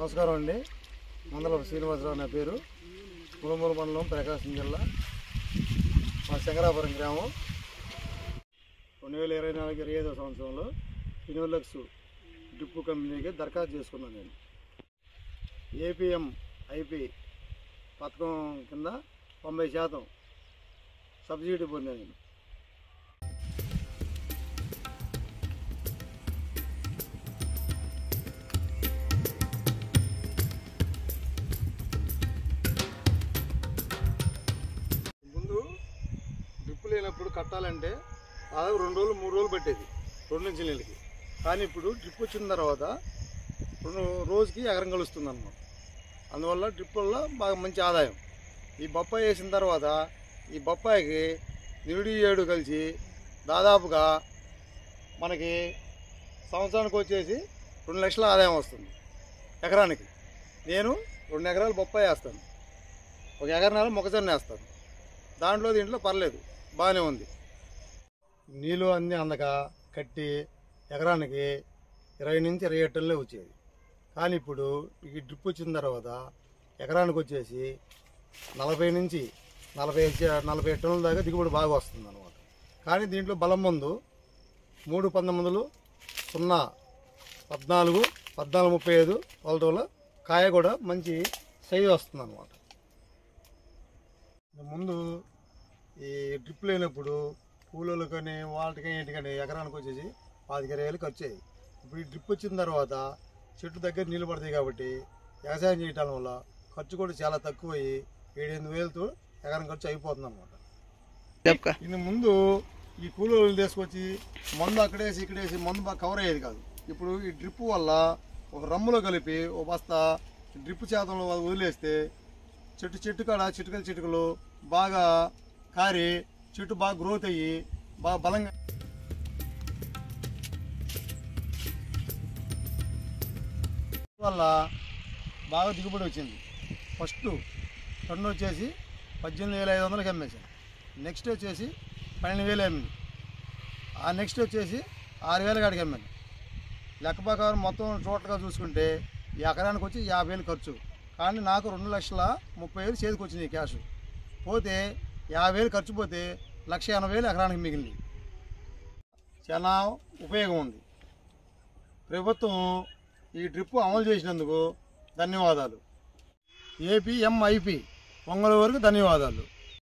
నమస్కారం అండి. మందలపు శ్రీనివాసరావు నా పేరు. ములమూరు మండలం, ప్రకాశం జిల్లా, మా శంకరాపురం గ్రామం. 2024-25 సంవత్సరంలో ఫినోలెక్స్ డ్రిప్ కంపెనీకి దరఖాస్తు చేసుకున్నాను. నేను ఏపీఎం ఐపీ పథకం కింద 90% సబ్సిడీ పొందాను. నేను డ్రిప్ లేనప్పుడు కట్టాలంటే దాదాపు 2 రోజులు 3 రోజులు పట్టేది 2 నుంచి నెలలకి. కానీ ఇప్పుడు డ్రిప్ వచ్చిన తర్వాత రోజుకి ఎకరం కలుస్తుంది అన్నమాట. అందువల్ల డ్రిప్ వల్ల బాగా మంచి ఆదాయం. ఈ బొప్పాయి వేసిన తర్వాత ఈ బొప్పాయికి నిరుడి ఏడు కలిసి దాదాపుగా మనకి సంవత్సరానికి వచ్చేసి 2 లక్షల ఆదాయం వస్తుంది ఎకరానికి. నేను 2 ఎకరాలు బొప్పాయి వేస్తాను, 1 ఎకరాల మొక్కజొన్న వేస్తాను. దీంట్లో పర్లేదు, బాగానే ఉంది. నీళ్ళు అన్నీ అందక కట్టి ఎకరానికి 20 నుంచి 27 టన్నులే వచ్చేది. కానీ ఇప్పుడు ఈ డ్రిప్ వచ్చిన తర్వాత ఎకరానికి వచ్చేసి 40 నుంచి 40 టన్నుల దాకా దిగుబడి బాగా వస్తుంది అన్నమాట. కానీ దీంట్లో బలం మందు 3-19 0-14 14-35 వాళ్ళ కాయ కూడా మంచి సైజు వస్తుంది అన్నమాట. ముందు ఈ డ్రిప్ లేనప్పుడు కూలీలు కానీ వాళ్ళకి ఇంటికని ఎకరానికి వచ్చేసి 25-20 ఖర్చు అయ్యి. ఇప్పుడు ఈ డ్రిప్ వచ్చిన తర్వాత చెట్టు దగ్గర నీళ్ళు పడతాయి కాబట్టి వ్యవసాయం చేయటం వల్ల ఖర్చు కూడా చాలా తక్కువ అయ్యి 7-8 వేలతో ఎకరం ఖర్చు అయిపోతుంది అన్నమాట. ఇది ముందు ఈ కూలీలు తీసుకొచ్చి మందు అక్కడేసి ఇక్కడేసి మందు బాగా కవర్ అయ్యేది కాదు. ఇప్పుడు ఈ డ్రిప్ వల్ల ఒక రమ్ములో కలిపి ఒక బస్తా డ్రిప్ శాతంలో వదిలేస్తే చెట్టు కాడ చిటుకలు బాగా కారి చెట్టు బాగా గ్రోత్ అయ్యి బాగా బలంగా వల్ల బాగా దిగుబడి వచ్చింది. ఫస్ట్ టన్ను వచ్చేసి 18,500కి అమ్మేసాను. నెక్స్ట్ వచ్చేసి 12,000 అమ్మింది. ఆ నెక్స్ట్ వచ్చేసి 6,000 కాడికి అమ్మాను. లెక్క ప్రకారం మొత్తం టోటల్గా చూసుకుంటే ఈ ఎకరానికి వచ్చి 50,000 ఖర్చు. కానీ నాకు 2,30,000 చేతికి వచ్చింది క్యాష్. పోతే 50,000 ఖర్చు పోతే 1,80,000 ఎకరానికి మిగిలింది. చాలా ఉపయోగం ఉంది. ప్రభుత్వం ఈ డ్రిప్ అమలు చేసినందుకు ధన్యవాదాలు. ఏపీఎం ఐపీ పొంగల్ వరకు ధన్యవాదాలు.